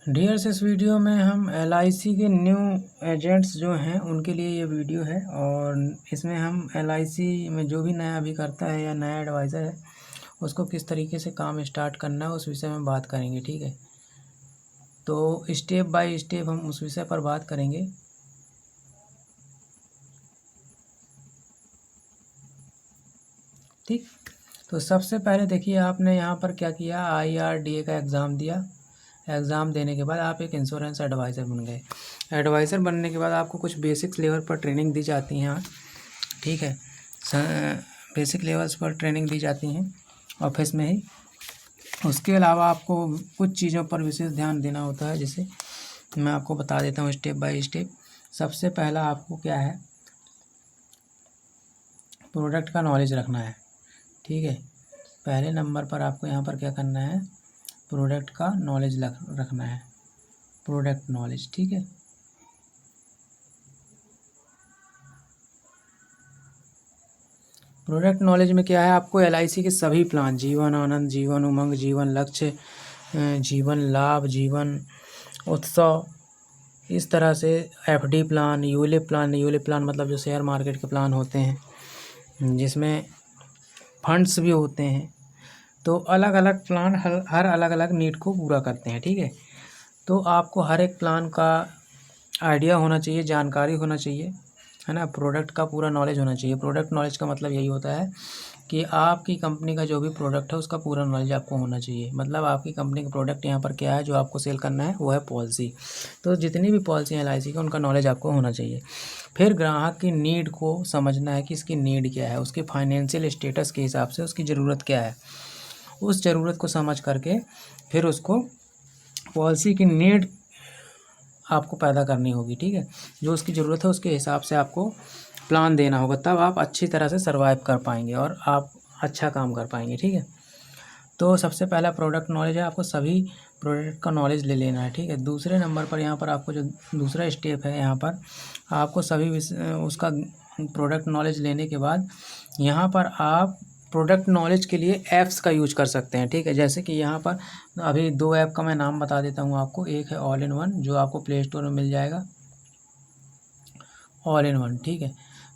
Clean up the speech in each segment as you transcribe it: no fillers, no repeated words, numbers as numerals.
Dears, इस video में हम LIC के न्यू एजेंट्स जो हैं उनके लिए ये वीडियो है। और इसमें हम LIC में जो भी नया अभी करता है या नया एडवाइज़र है उसको किस तरीके से काम स्टार्ट करना है उस विषय में बात करेंगे। ठीक है, तो स्टेप बाय स्टेप हम उस विषय पर बात करेंगे। ठीक, तो सबसे पहले देखिए आपने यहाँ पर क्या किया, IRDA का एग्ज़ाम दिया। एग्ज़ाम देने के बाद आप एक इंश्योरेंस एडवाइज़र बन गए। एडवाइज़र बनने के बाद आपको कुछ बेसिक्स लेवल पर ट्रेनिंग दी जाती हैं। ठीक है, बेसिक लेवल्स पर ट्रेनिंग दी जाती हैं ऑफिस में ही। उसके अलावा आपको कुछ चीज़ों पर विशेष ध्यान देना होता है, जैसे मैं आपको बता देता हूँ स्टेप बाय स्टेप। सबसे पहला आपको क्या है, प्रोडक्ट का नॉलेज रखना है। ठीक है, पहले नंबर पर आपको यहाँ पर क्या करना है, प्रोडक्ट का नॉलेज रखना है, प्रोडक्ट नॉलेज। ठीक है, प्रोडक्ट नॉलेज में क्या है, आपको LIC के सभी प्लान, जीवन आनंद, जीवन उमंग, जीवन लक्ष्य, जीवन लाभ, जीवन उत्सव, इस तरह से FD plan, ULIP plan. ULIP plan मतलब जो शेयर मार्केट के प्लान होते हैं जिसमें फंड्स भी होते हैं, तो अलग अलग प्लान हर अलग अलग नीड को पूरा करते हैं। ठीक है, तो आपको हर एक प्लान का आइडिया होना चाहिए, जानकारी होना चाहिए, है ना। प्रोडक्ट का पूरा नॉलेज होना चाहिए। प्रोडक्ट नॉलेज का मतलब यही होता है कि आपकी कंपनी का जो भी प्रोडक्ट है उसका पूरा नॉलेज आपको होना चाहिए। मतलब आपकी कंपनी का प्रोडक्ट यहाँ पर क्या है जो आपको सेल करना है, वो है पॉलिसी। तो जितनी भी पॉलिसी है LIC की, उनका नॉलेज आपको होना चाहिए। फिर ग्राहक की नीड को समझना है कि इसकी नीड क्या है, उसके फाइनेंशियल स्टेटस के हिसाब से उसकी ज़रूरत क्या है। उस ज़रूरत को समझ करके फिर उसको पॉलिसी की नीड आपको पैदा करनी होगी। ठीक है, जो उसकी ज़रूरत है उसके हिसाब से आपको प्लान देना होगा, तब आप अच्छी तरह से सर्वाइव कर पाएंगे और आप अच्छा काम कर पाएंगे। ठीक है, तो सबसे पहला प्रोडक्ट नॉलेज है, आपको सभी प्रोडक्ट का नॉलेज ले लेना है। ठीक है, दूसरे नंबर पर यहाँ पर आपको जो दूसरा स्टेप है, यहाँ पर आपको सभी उसका प्रोडक्ट नॉलेज लेने के बाद यहाँ पर आप प्रोडक्ट नॉलेज के लिए ऐप्स का यूज कर सकते हैं। ठीक है, जैसे कि यहाँ पर अभी 2 ऐप का मैं नाम बता देता हूँ आपको। एक है ऑल इन वन, जो आपको प्ले स्टोर में मिल जाएगा, ऑल इन वन। ठीक है,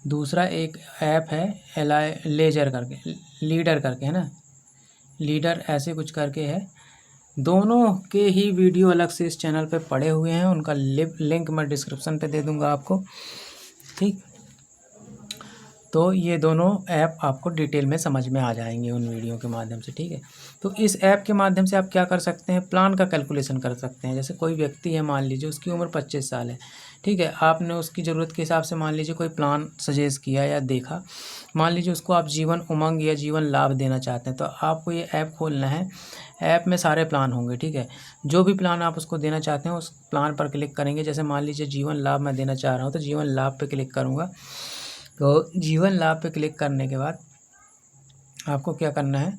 दूसरा एक ऐप है लेजर करके, लीडर करके, है ना, लीडर ऐसे कुछ करके है। दोनों के ही वीडियो अलग से इस चैनल पे पड़े हुए हैं, उनका लिंक मैं डिस्क्रिप्शन पे दे दूंगा आपको। ठीक, तो ये दोनों ऐप आपको डिटेल में समझ में आ जाएंगे उन वीडियो के माध्यम से। ठीक है, तो इस ऐप के माध्यम से आप क्या कर सकते हैं, प्लान का कैलकुलेशन कर सकते हैं। जैसे कोई व्यक्ति है, मान लीजिए उसकी उम्र 25 साल है। ठीक है, आपने उसकी ज़रूरत के हिसाब से मान लीजिए कोई प्लान सजेस्ट किया या देखा, मान लीजिए उसको आप जीवन उमंग या जीवन लाभ देना चाहते हैं, तो आपको ये ऐप खोलना है। ऐप में सारे प्लान होंगे। ठीक है, जो भी प्लान आप उसको देना चाहते हैं उस प्लान पर क्लिक करेंगे। जैसे मान लीजिए जीवन लाभ मैं देना चाह रहा हूँ, तो जीवन लाभ पे क्लिक करूँगा। तो जीवन लाभ पे क्लिक करने के बाद आपको क्या करना है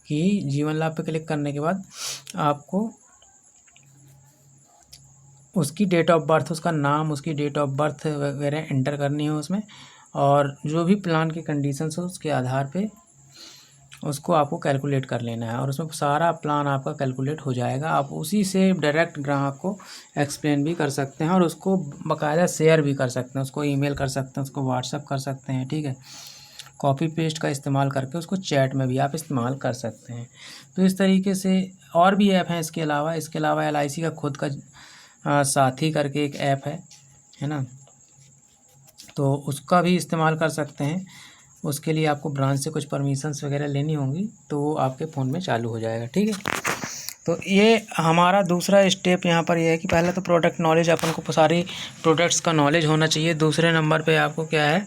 कि जीवन लाभ पे क्लिक करने के बाद आपको उसकी डेट ऑफ बर्थ, उसका नाम, उसकी डेट ऑफ बर्थ वगैरह एंटर करनी है उसमें, और जो भी प्लान की कंडीशंस हो उसके आधार पे उसको आपको कैलकुलेट कर लेना है, और उसमें सारा प्लान आपका कैलकुलेट हो जाएगा। आप उसी से डायरेक्ट ग्राहक को एक्सप्लेन भी कर सकते हैं और उसको बाकायदा शेयर भी कर सकते हैं, उसको ईमेल कर सकते हैं, उसको व्हाट्सअप कर सकते हैं। ठीक है, कॉपी पेस्ट का इस्तेमाल करके उसको चैट में भी आप इस्तेमाल कर सकते हैं। तो इस तरीके से और भी ऐप हैं इसके अलावा LIC का खुद का साथी करके एक ऐप है ना, तो उसका भी इस्तेमाल कर सकते हैं। उसके लिए आपको ब्रांच से कुछ परमिशंस वगैरह लेनी होंगी, तो वो आपके फ़ोन में चालू हो जाएगा। ठीक है, तो ये हमारा दूसरा स्टेप यहाँ पर ये है कि पहले तो प्रोडक्ट नॉलेज, अपन को सारी प्रोडक्ट्स का नॉलेज होना चाहिए। दूसरे नंबर पे आपको क्या है,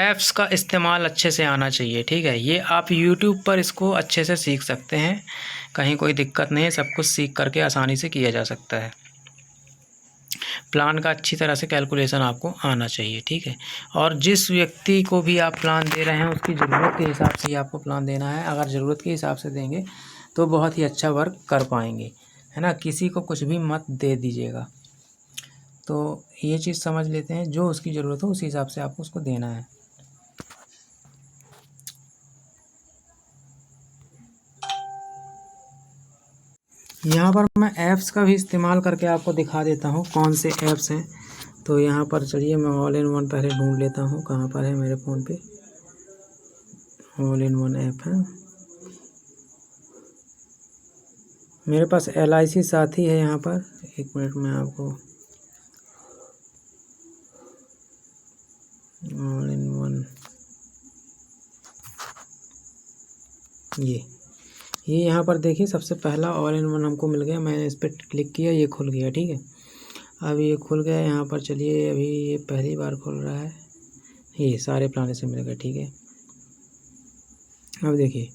ऐप्स का इस्तेमाल अच्छे से आना चाहिए। ठीक है, ये आप यूट्यूब पर इसको अच्छे से सीख सकते हैं, कहीं कोई दिक्कत नहीं है, सब कुछ सीख करके आसानी से किया जा सकता है। प्लान का अच्छी तरह से कैलकुलेशन आपको आना चाहिए। ठीक है, और जिस व्यक्ति को भी आप प्लान दे रहे हैं उसकी ज़रूरत के हिसाब से ही आपको प्लान देना है। अगर ज़रूरत के हिसाब से देंगे तो बहुत ही अच्छा वर्क कर पाएंगे, है ना। किसी को कुछ भी मत दे दीजिएगा। तो ये चीज़ समझ लेते हैं, जो उसकी ज़रूरत हो उसी हिसाब से आपको उसको देना है। यहाँ पर मैं ऐप्स का भी इस्तेमाल करके आपको दिखा देता हूँ कौन से ऐप्स हैं। तो यहाँ पर चलिए मैं ऑल इन वन पहले ढूंढ लेता हूँ कहाँ पर है मेरे फ़ोन पे। ऑल इन वन ऐप है मेरे पास। LIC साथी है यहाँ पर। एक मिनट में आपको ऑल इन वन ये यहाँ पर देखिए सबसे पहला ऑल इन वन हमको मिल गया। मैंने इस पर क्लिक किया, ये खुल गया। ठीक है, अब ये खुल गया यहाँ पर। चलिए अभी ये पहली बार खुल रहा है। ये सारे प्लान से मिल गए। ठीक है, अब देखिए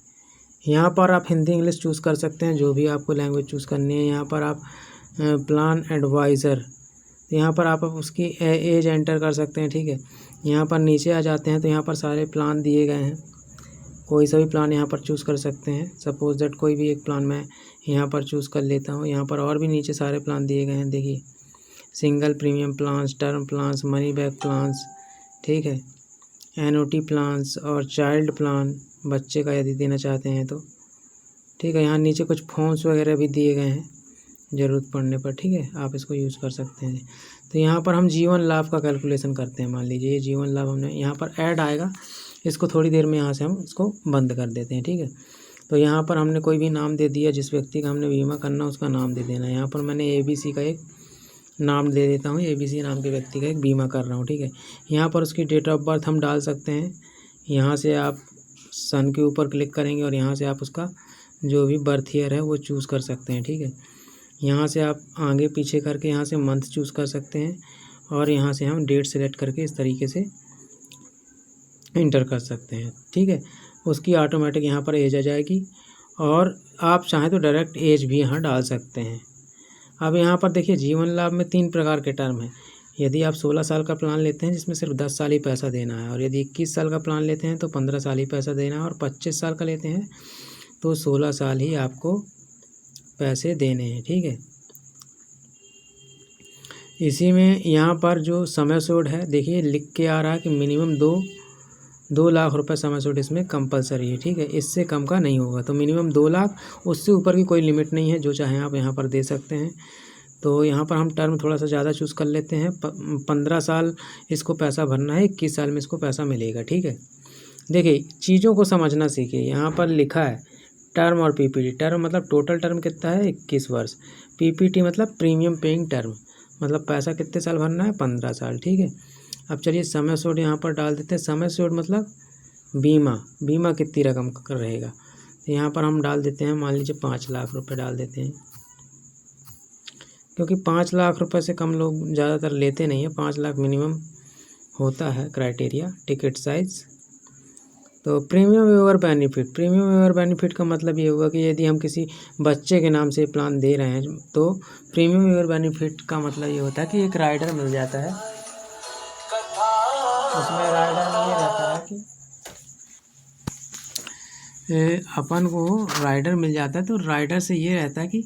यहाँ पर आप हिंदी इंग्लिश चूज़ कर सकते हैं, जो भी आपको लैंग्वेज चूज़ करनी है। यहाँ पर आप प्लान एडवाइज़र, यहाँ पर आप उसकी एज एंटर कर सकते हैं। ठीक है, यहाँ पर नीचे आ जाते हैं तो यहाँ पर सारे प्लान दिए गए हैं। कोई सा भी प्लान यहाँ पर चूज़ कर सकते हैं। सपोज दैट कोई भी एक प्लान मैं यहाँ पर चूज़ कर लेता हूँ। यहाँ पर और भी नीचे सारे प्लान दिए गए हैं। देखिए single premium plans, term plans, money back plans, ठीक है, एनओटी प्लान्स और चाइल्ड प्लान, बच्चे का यदि देना चाहते हैं तो। ठीक है, यहाँ नीचे कुछ फॉर्म्स वगैरह भी दिए गए हैं ज़रूरत पड़ने पर। ठीक है, आप इसको यूज़ कर सकते हैं। तो यहाँ पर हम जीवन लाभ का कैलकुलेशन करते हैं। मान लीजिए ये जीवन लाभ हमने यहाँ पर ऐड आएगा, इसको थोड़ी देर में यहाँ से हम इसको बंद कर देते हैं। ठीक है, तो यहाँ पर हमने कोई भी नाम दे दिया, जिस व्यक्ति का हमने बीमा करना उसका नाम दे देना। यहाँ पर मैंने ABC का एक नाम दे देता हूँ। ABC नाम के व्यक्ति का एक बीमा कर रहा हूँ। ठीक है, यहाँ पर उसकी डेट ऑफ बर्थ हम डाल सकते हैं। यहाँ से आप सन के ऊपर क्लिक करेंगे और यहाँ से आप उसका जो भी बर्थ ईयर है वो चूज़ कर सकते हैं। ठीक है, यहाँ से आप आगे पीछे करके यहाँ से मंथ चूज़ कर सकते हैं और यहाँ से हम डेट सेलेक्ट करके इस तरीके से इंटर कर सकते हैं। ठीक है, उसकी ऑटोमेटिक यहाँ पर एज आ जाएगी और आप चाहें तो डायरेक्ट एज भी यहाँ डाल सकते हैं। अब यहाँ पर देखिए जीवन लाभ में 3 प्रकार के टर्म हैं। यदि आप 16 साल का प्लान लेते हैं जिसमें सिर्फ 10 साल ही पैसा देना है, और यदि 21 साल का प्लान लेते हैं तो 15 साल ही पैसा देना है, और 25 साल का लेते हैं तो 16 साल ही आपको पैसे देने हैं। ठीक है, इसी में यहाँ पर जो समय सोड है, देखिए लिख के आ रहा है कि मिनिमम 2 लाख रुपए समय सोड इसमें कंपलसरी है। ठीक है, इससे कम का नहीं होगा। तो मिनिमम 2 लाख, उससे ऊपर की कोई लिमिट नहीं है, जो चाहें आप यहाँ पर दे सकते हैं। तो यहाँ पर हम टर्म थोड़ा सा ज़्यादा चूज़ कर लेते हैं। 15 साल इसको पैसा भरना है, 21 साल में इसको पैसा मिलेगा। ठीक है, देखिए चीज़ों को समझना सीखिए। यहाँ पर लिखा है टर्म और PPT। टर्म मतलब टोटल टर्म कितना है, 21 वर्ष। PPT मतलब प्रीमियम पेइंग टर्म, मतलब पैसा कितने साल भरना है, 15 साल। ठीक है, अब चलिए समय सोड यहाँ पर डाल देते हैं। समय सोड मतलब बीमा कितनी रकम का रहेगा। तो यहाँ पर हम डाल देते हैं, मान लीजिए 5 लाख रुपए डाल देते हैं, क्योंकि 5 लाख रुपए से कम लोग ज़्यादातर लेते नहीं हैं। 5 लाख मिनिमम होता है क्राइटेरिया टिकट साइज़। तो प्रीमियम वेवर बेनिफिट का मतलब ये होगा कि यदि हम किसी बच्चे के नाम से प्लान दे रहे हैं तो प्रीमियम वेवर बेनिफिट का मतलब ये होता है कि एक राइडर मिल जाता है। उसमें राइडर में ये रहता है कि अपन को राइडर मिल जाता है। तो राइडर से ये रहता है कि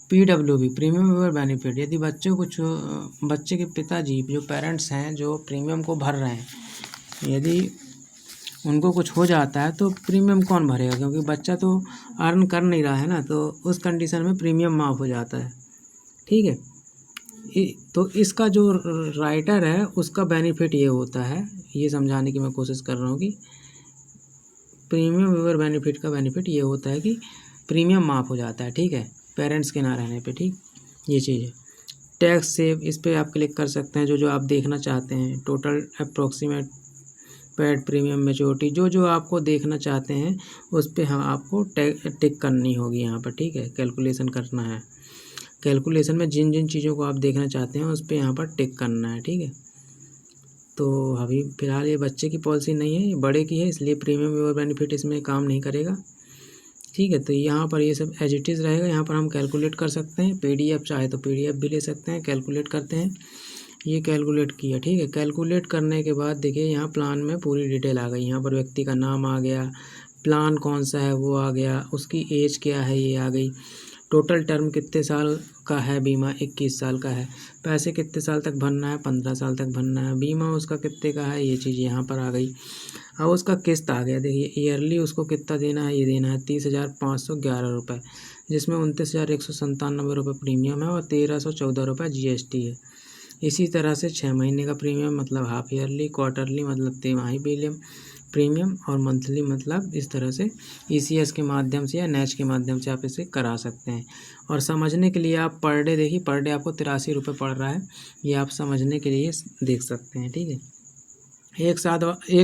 PWB प्रीमियम वेवर बेनिफिट, यदि बच्चे के पिताजी जो पेरेंट्स हैं जो प्रीमियम को भर रहे हैं, यदि उनको कुछ हो जाता है तो प्रीमियम कौन भरेगा, क्योंकि बच्चा तो अर्न कर नहीं रहा है ना। तो उस कंडीशन में प्रीमियम माफ़ हो जाता है। ठीक है, तो इसका जो राइटर है उसका बेनिफिट ये होता है, ये समझाने की मैं कोशिश कर रहा हूँ कि प्रीमियम वेवर बेनिफिट का बेनिफिट ये होता है कि प्रीमियम माफ़ हो जाता है। ठीक है, पेरेंट्स के ना रहने पे। ठीक, ये चीज़ है। टैक्स सेव, इस पर आप क्लिक कर सकते हैं। जो आप देखना चाहते हैं, total approximate paid premium maturity, जो आपको देखना चाहते हैं उस पर हाँ आपको टिक करनी होगी यहाँ पर। ठीक है, कैलकुलेशन करना है। कैलकुलेशन में जिन जिन चीज़ों को आप देखना चाहते हैं उस पर यहाँ पर टिक करना है। ठीक है, तो अभी फ़िलहाल ये बच्चे की पॉलिसी नहीं है, ये बड़े की है, इसलिए प्रीमियम वेवर बेनिफिट इसमें काम नहीं करेगा। ठीक है, तो यहाँ पर ये सब एज इट इज़ रहेगा। यहाँ पर हम कैलकुलेट कर सकते हैं, PDF चाहे तो PDF भी ले सकते हैं। कैलकुलेट करते हैं, ये कैलकुलेट किया। ठीक है, कैलकुलेट करने के बाद देखिए यहाँ प्लान में पूरी डिटेल आ गई। यहाँ पर व्यक्ति का नाम आ गया, प्लान कौन सा है वो आ गया, उसकी एज क्या है ये आ गई, टोटल टर्म कितने साल का है बीमा, 21 साल का है, पैसे कितने साल तक भरना है, 15 साल तक भरना है, बीमा उसका कितने का है, ये चीज़ यहाँ पर आ गई। अब उसका किस्त आ गया, देखिए ईयरली उसको कितना देना है, ये देना है 30,511 रुपये। जिसमें 29,197 रुपये प्रीमियम है और 1,314 रुपये GST है। इसी तरह से 6 महीने का प्रीमियम मतलब हाफ ईयरली, क्वार्टरली मतलब तिमाही प्रीमियम और मंथली मतलब इस तरह से ECS के माध्यम से या NACH के माध्यम से आप इसे करा सकते हैं। और समझने के लिए आप पर डे देखिए, पर डे आपको 83 रुपये पड़ रहा है, ये आप समझने के लिए देख सकते हैं। ठीक है, एक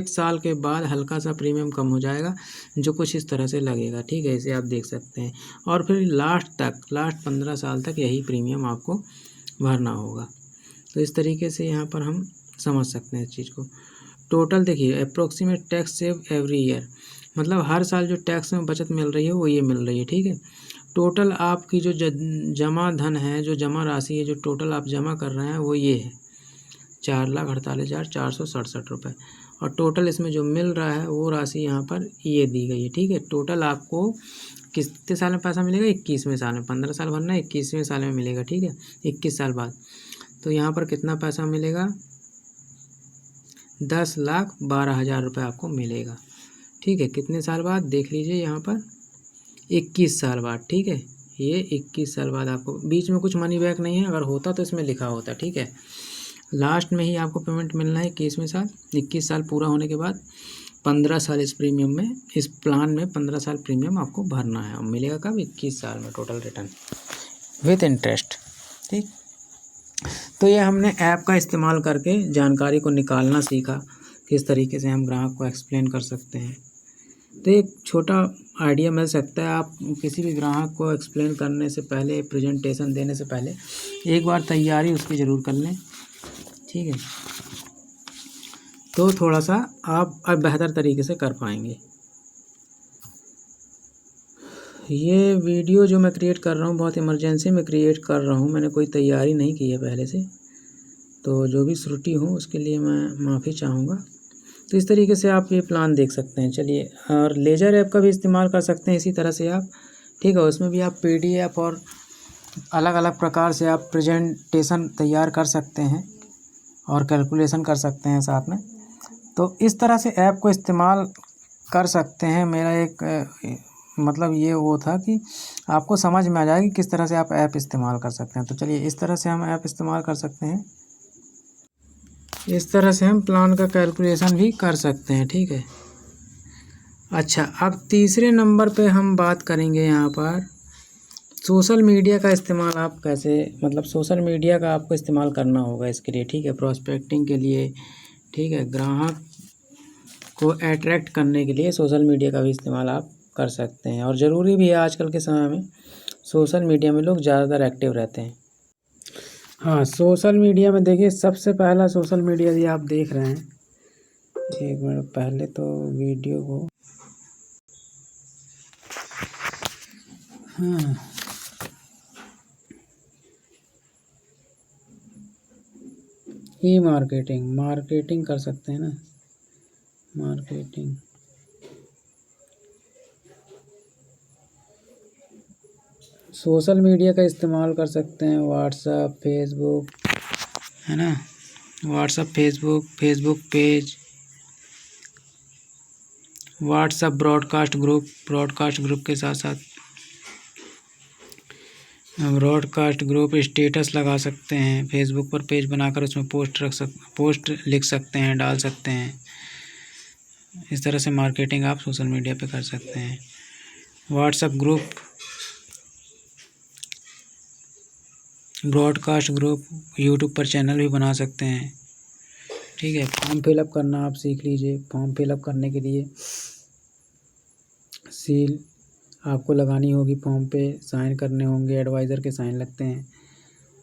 साल के बाद हल्का सा प्रीमियम कम हो जाएगा, जो कुछ इस तरह से लगेगा। ठीक है, इसे आप देख सकते हैं। और फिर लास्ट 15 साल तक यही प्रीमियम आपको भरना होगा। तो इस तरीके से यहाँ पर हम समझ सकते हैं इस चीज़ को। टोटल देखिए, approximate tax save every year, मतलब हर साल जो टैक्स में बचत मिल रही है वो ये मिल रही है। ठीक है, टोटल आपकी जो जमा धन है, जो जमा राशि है, जो टोटल आप जमा कर रहे हैं वो ये है 4,48,467 रुपये। और टोटल इसमें जो मिल रहा है वो राशि यहाँ पर ये दी गई है। ठीक है, टोटल आपको कितने साल में पैसा मिलेगा? 21वें साल में। 15 साल भरना है, 21वें साल में मिलेगा। ठीक है, 21 साल बाद। तो यहाँ पर कितना पैसा मिलेगा? 10,12,000 रुपये आपको मिलेगा। ठीक है, कितने साल बाद देख लीजिए यहाँ पर, 21 साल बाद। ठीक है, ये 21 साल बाद आपको, बीच में कुछ मनी बैक नहीं है, अगर होता तो इसमें लिखा होता। ठीक है, लास्ट में ही आपको पेमेंट मिलना है 21वें साल। 21 साल पूरा होने के बाद 15 साल इस प्रीमियम में, इस प्लान में 15 साल प्रीमियम आपको भरना है और मिलेगा कब? 21 साल में टोटल रिटर्न विथ इंटरेस्ट। ठीक, तो ये हमने ऐप का इस्तेमाल करके जानकारी को निकालना सीखा, किस तरीके से हम ग्राहक को एक्सप्लेन कर सकते हैं। तो एक छोटा आइडिया मिल सकता है, आप किसी भी ग्राहक को एक्सप्लेन करने से पहले, प्रेजेंटेशन देने से पहले एक बार तैयारी उसकी ज़रूर कर लें। ठीक है, तो थोड़ा सा आप अब बेहतर तरीके से कर पाएंगे। ये वीडियो जो मैं क्रिएट कर रहा हूँ बहुत इमरजेंसी में क्रिएट कर रहा हूँ, मैंने कोई तैयारी नहीं की है पहले से, तो जो भी त्रुटि हो उसके लिए मैं माफ़ी चाहूँगा। तो इस तरीके से आप ये प्लान देख सकते हैं। चलिए, और लेजर ऐप का भी इस्तेमाल कर सकते हैं इसी तरह से आप। ठीक है, उसमें भी आप PDF और अलग अलग प्रकार से आप प्रेजेंटेशन तैयार कर सकते हैं और कैलकुलेशन कर सकते हैं साथ में। तो इस तरह से ऐप को इस्तेमाल कर सकते हैं। मेरा एक मतलब ये वो था कि आपको समझ में आ जाए कि किस तरह से आप ऐप इस्तेमाल कर सकते हैं। तो चलिए, इस तरह से हम ऐप इस्तेमाल कर सकते हैं। इस तरह से हम प्लान का कैलकुलेशन भी कर सकते हैं। ठीक है, अच्छा, अब तीसरे नंबर पे हम बात करेंगे यहाँ पर सोशल मीडिया का इस्तेमाल आप कैसे, मतलब सोशल मीडिया का आपको इस्तेमाल करना होगा इसके लिए। ठीक है, प्रोस्पेक्टिंग के लिए। ठीक है, ग्राहक को अट्रैक्ट करने के लिए सोशल मीडिया का भी इस्तेमाल आप कर सकते हैं, और ज़रूरी भी है। आजकल के समय में सोशल मीडिया में लोग ज़्यादातर एक्टिव रहते हैं। हाँ, सोशल मीडिया में देखिए, सबसे पहला सोशल मीडिया यदि आप देख रहे हैं, एक मिनट पहले तो वीडियो को, हाँ, मार्केटिंग कर सकते हैं ना, मार्केटिंग। सोशल मीडिया का इस्तेमाल कर सकते हैं, व्हाट्सएप, फेसबुक, है ना, WhatsApp, Facebook page, WhatsApp broadcast group के साथ साथ ब्रॉडकास्ट ग्रुप स्टेटस लगा सकते हैं। फेसबुक पर पेज बनाकर उसमें पोस्ट लिख सकते हैं, डाल सकते हैं। इस तरह से मार्केटिंग आप सोशल मीडिया पे कर सकते हैं। WhatsApp group, broadcast group, YouTube पर चैनल भी बना सकते हैं। ठीक है, फॉर्म फिलअप करना आप सीख लीजिए। फॉर्म फिलअप करने के लिए सील आपको लगानी होगी, फॉर्म पे साइन करने होंगे, एडवाइज़र के साइन लगते हैं।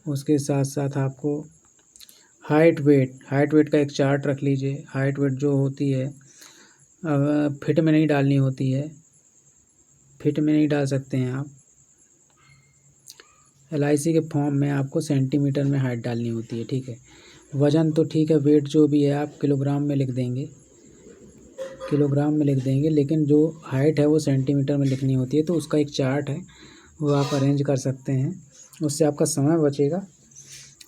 उसके साथ साथ आपको हाइट वेट का एक चार्ट रख लीजिए। हाइट वेट जो होती है, फिट में नहीं डालनी होती है, फिट में नहीं डाल सकते हैं आप। LIC के फॉर्म में आपको सेंटीमीटर में हाइट डालनी होती है। ठीक है, वज़न तो ठीक है, वेट जो भी है आप किलोग्राम में लिख देंगे, लेकिन जो हाइट है वो सेंटीमीटर में लिखनी होती है। तो उसका एक चार्ट है, वो आप अरेंज कर सकते हैं, उससे आपका समय बचेगा।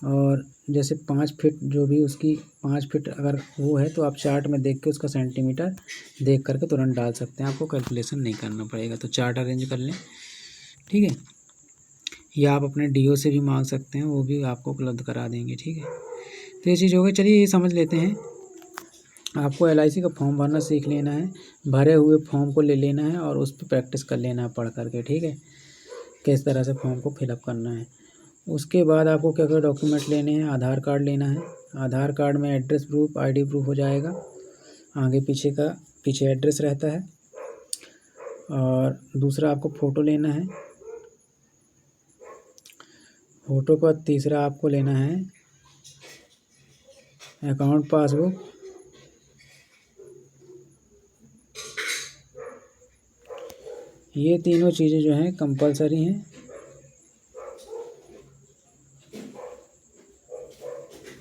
और जैसे 5 फीट, जो भी उसकी 5 फीट अगर वो है, तो आप चार्ट में देख के उसका सेंटीमीटर देख करके तुरंत डाल सकते हैं, आपको कैलकुलेशन नहीं करना पड़ेगा। तो चार्ट अरेंज कर लें। ठीक है। या आप अपने डीओ से भी मांग सकते हैं, वो भी आपको उपलब्ध करा देंगे। ठीक है, तो ये चीज़ हो गई। चलिए ये समझ लेते हैं। आपको एलआईसी का फॉर्म भरना सीख लेना है, भरे हुए फॉर्म को ले लेना है और उस पर प्रैक्टिस कर लेना है पढ़ करके। ठीक है, किस तरह से फॉर्म को फिलअप करना है। उसके बाद आपको क्या क्या डॉक्यूमेंट लेने हैं। आधार कार्ड लेना है। आधार कार्ड में एड्रेस प्रूफ, आईडी प्रूफ हो जाएगा। आगे पीछे का, पीछे एड्रेस रहता है। और दूसरा आपको फ़ोटो लेना है। फ़ोटो का तीसरा आपको लेना है अकाउंट पासबुक। ये तीनों चीज़ें जो हैं कंपलसरी हैं।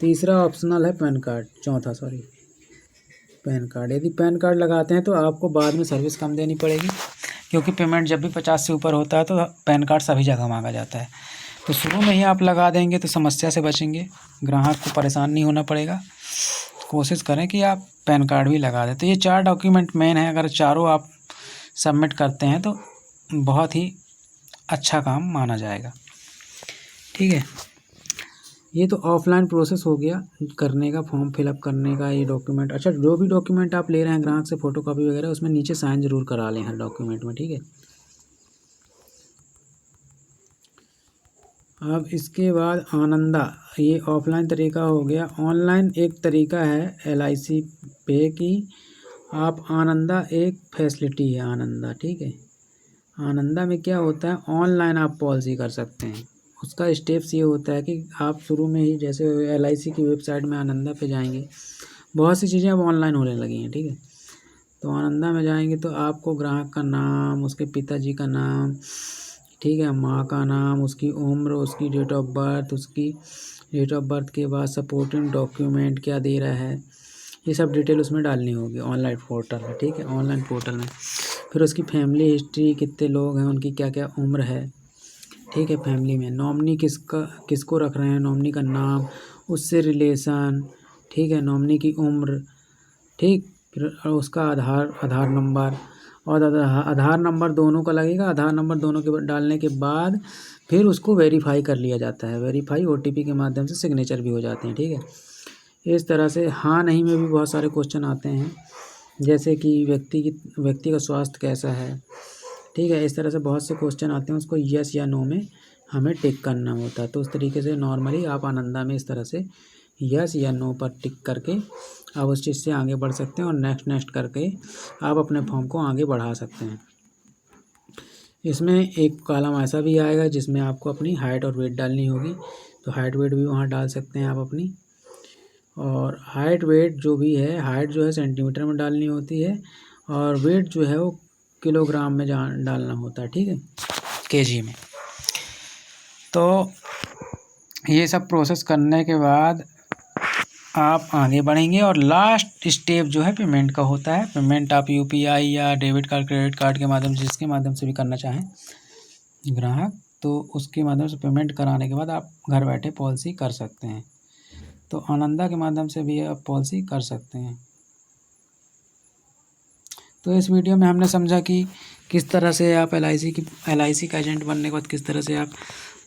तीसरा ऑप्शनल है पैन कार्ड, चौथा सॉरी पैन कार्ड। यदि पैन कार्ड लगाते हैं तो आपको बाद में सर्विस कम देनी पड़ेगी, क्योंकि पेमेंट जब भी 50 से ऊपर होता है तो पैन कार्ड सभी जगह मांगा जाता है। तो शुरू में ही आप लगा देंगे तो समस्या से बचेंगे, ग्राहक को परेशान नहीं होना पड़ेगा। कोशिश करें कि आप पैन कार्ड भी लगा दें। तो ये 4 डॉक्यूमेंट मेन है, अगर चारों आप सबमिट करते हैं तो बहुत ही अच्छा काम माना जाएगा। ठीक है, ये तो ऑफलाइन प्रोसेस हो गया करने का, फॉर्म फिलअप करने का। ये डॉक्यूमेंट, अच्छा जो भी डॉक्यूमेंट आप ले रहे हैं ग्राहक से, फ़ोटोकॉपी वगैरह, उसमें नीचे साइन ज़रूर करा लें हर डॉक्यूमेंट में। ठीक है, अब इसके बाद आनंदा, ये ऑफलाइन तरीका हो गया। ऑनलाइन एक तरीका है एलआईसी पे की, आप आनंदा एक फैसिलिटी है आनंदा। ठीक है, आनंदा में क्या होता है, ऑनलाइन आप पॉलिसी कर सकते हैं। उसका स्टेप्स ये होता है कि आप शुरू में ही जैसे एलआईसी की वेबसाइट में आनंदा पे जाएंगे, बहुत सी चीज़ें अब ऑनलाइन होने लगी हैं। ठीक है, तो आनंदा में जाएंगे तो आपको ग्राहक का नाम, उसके पिताजी का नाम, ठीक है, माँ का नाम, उसकी उम्र, उसकी डेट ऑफ बर्थ, उसकी डेट ऑफ बर्थ के बाद सपोर्टिंग डॉक्यूमेंट क्या दे रहा है, ये सब डिटेल उसमें डालनी होगी ऑनलाइन पोर्टल में। ठीक है, ऑनलाइन पोर्टल में फिर उसकी फैमिली हिस्ट्री, कितने लोग हैं, उनकी क्या क्या उम्र है। ठीक है, फैमिली में नॉमिनी किसको रख रहे हैं, नॉमिनी का नाम, उससे रिलेशन, ठीक है, नॉमिनी की उम्र, ठीक, फिर उसका आधार नंबर, और आधार नंबर दोनों का लगेगा। आधार नंबर दोनों के डालने के बाद फिर उसको वेरीफाई कर लिया जाता है। वेरीफाई ओटीपी के माध्यम से सिग्नेचर भी हो जाते हैं। ठीक है, इस तरह से हाँ नहीं में भी बहुत सारे क्वेश्चन आते हैं, जैसे कि व्यक्ति का स्वास्थ्य कैसा है। ठीक है, इस तरह से बहुत से क्वेश्चन आते हैं, उसको यस या नो में हमें टिक करना होता है। तो उस तरीके से नॉर्मली आप आनंदा में इस तरह से यस या नो पर टिक करके आप उस चीज़ से आगे बढ़ सकते हैं, और नेक्स्ट करके आप अपने फॉर्म को आगे बढ़ा सकते हैं। इसमें एक कॉलम ऐसा भी आएगा जिसमें आपको अपनी हाइट और वेट डालनी होगी, तो हाइट वेट भी वहाँ डाल सकते हैं आप अपनी। और हाइट वेट जो भी है, हाइट जो है सेंटीमीटर में डालनी होती है, और वेट जो है वो किलोग्राम में डालना होता है। ठीक है, केजी में। तो ये सब प्रोसेस करने के बाद आप आगे बढ़ेंगे, और लास्ट स्टेप जो है पेमेंट का होता है। पेमेंट आप यूपीआई या डेबिट कार्ड, क्रेडिट कार्ड के माध्यम से, जिसके माध्यम से भी करना चाहें ग्राहक, तो उसके माध्यम से पेमेंट कराने के बाद आप घर बैठे पॉलिसी कर सकते हैं। तो आनंदा के माध्यम से भी आप पॉलिसी कर सकते हैं। तो इस वीडियो में हमने समझा कि किस तरह से आप एलआईसी का एजेंट बनने के बाद किस तरह से आप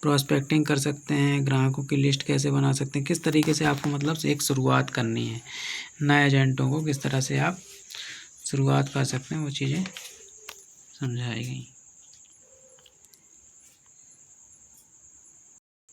प्रॉस्पेक्टिंग कर सकते हैं, ग्राहकों की लिस्ट कैसे बना सकते हैं, किस तरीके से आपको मतलब एक शुरुआत करनी है, नए एजेंटों को किस तरह से आप शुरुआत कर सकते हैं, वो चीज़ें समझाई गई।